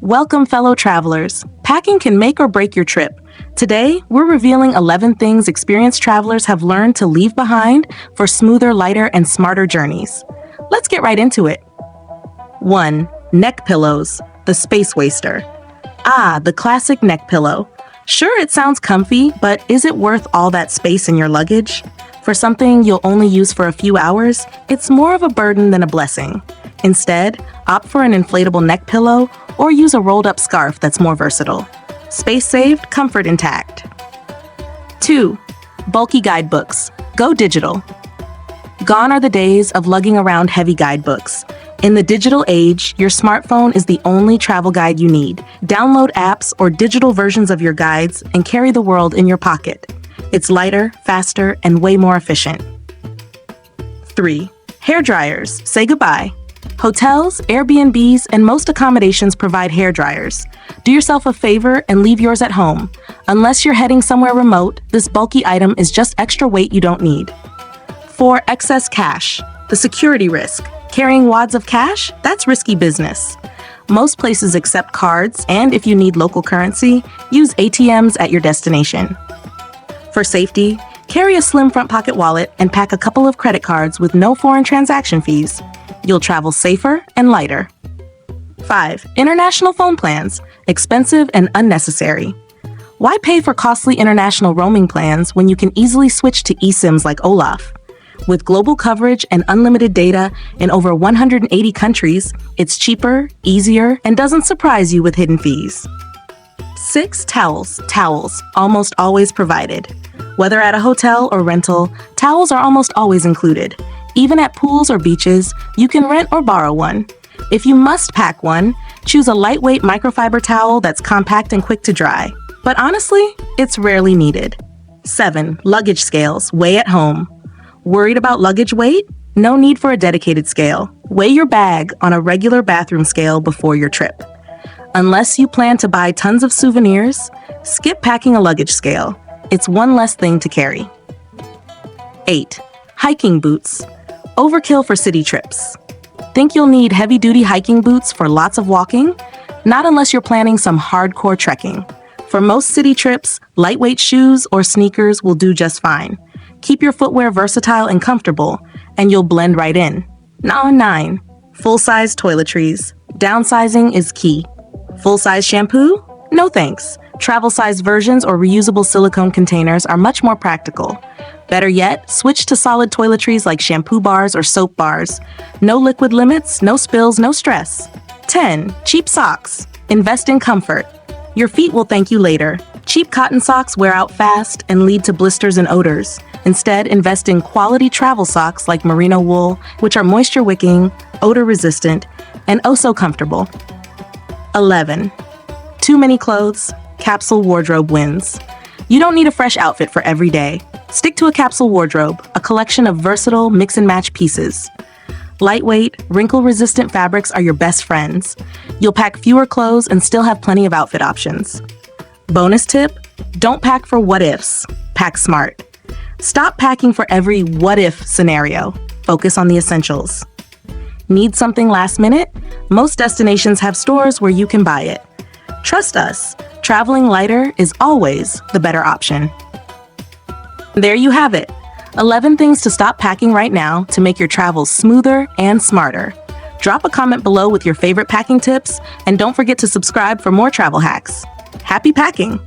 Welcome, fellow travelers. Packing can make or break your trip. Today, we're revealing 11 things experienced travelers have learned to leave behind for smoother, lighter, and smarter journeys. Let's get right into it. 1. Neck pillows, the space waster. The classic neck pillow. Sure, it sounds comfy, but is it worth all that space in your luggage? For something you'll only use for a few hours, it's more of a burden than a blessing. Instead, opt for an inflatable neck pillow or use a rolled-up scarf that's more versatile. Space saved, comfort intact. 2. Bulky guidebooks. Go digital. Gone are the days of lugging around heavy guidebooks. In the digital age, your smartphone is the only travel guide you need. Download apps or digital versions of your guides and carry the world in your pocket. It's lighter, faster, and way more efficient. 3. Hair dryers. Say goodbye. Hotels, Airbnbs, and most accommodations provide hair dryers. Do yourself a favor and leave yours at home. Unless you're heading somewhere remote, this bulky item is just extra weight you don't need. 4. Excess cash. The security risk. Carrying wads of cash? That's risky business. Most places accept cards, and if you need local currency, use ATMs at your destination. For safety, carry a slim front pocket wallet and pack a couple of credit cards with no foreign transaction fees. You'll travel safer and lighter. 5. International phone plans. Expensive and unnecessary. Why pay for costly international roaming plans when you can easily switch to eSIMs like Olaf? With global coverage and unlimited data in over 180 countries, it's cheaper, easier, and doesn't surprise you with hidden fees. 6. Towels. Towels, almost always provided. Whether at a hotel or rental, towels are almost always included. Even at pools or beaches, you can rent or borrow one. If you must pack one, choose a lightweight microfiber towel that's compact and quick to dry. But honestly, it's rarely needed. 7. Luggage scales. Weigh at home. Worried about luggage weight? No need for a dedicated scale. Weigh your bag on a regular bathroom scale before your trip. Unless you plan to buy tons of souvenirs, skip packing a luggage scale. It's one less thing to carry. 8. Hiking boots. Overkill for city trips. Think you'll need heavy-duty hiking boots for lots of walking? Not unless you're planning some hardcore trekking. For most city trips, lightweight shoes or sneakers will do just fine. Keep your footwear versatile and comfortable, and you'll blend right in. 9. Full-size toiletries. Downsizing is key. Full-size shampoo? No thanks. Travel-size versions or reusable silicone containers are much more practical. Better yet, switch to solid toiletries like shampoo bars or soap bars. No liquid limits, no spills, no stress. 10. Cheap socks. Invest in comfort. Your feet will thank you later. Cheap cotton socks wear out fast and lead to blisters and odors. Instead, invest in quality travel socks like merino wool, which are moisture-wicking, odor-resistant, and oh so comfortable. 11. Too many clothes. Capsule wardrobe wins. You don't need a fresh outfit for every day. Stick to a capsule wardrobe, a collection of versatile mix-and-match pieces. Lightweight, wrinkle-resistant fabrics are your best friends. You'll pack fewer clothes and still have plenty of outfit options. Bonus tip: don't pack for what-ifs. Pack smart. Stop packing for every what-if scenario. Focus on the essentials. Need something last minute? Most destinations have stores where you can buy it. Trust us, traveling lighter is always the better option. There you have it. 11 things to stop packing right now to make your travels smoother and smarter. Drop a comment below with your favorite packing tips, and don't forget to subscribe for more travel hacks. Happy packing!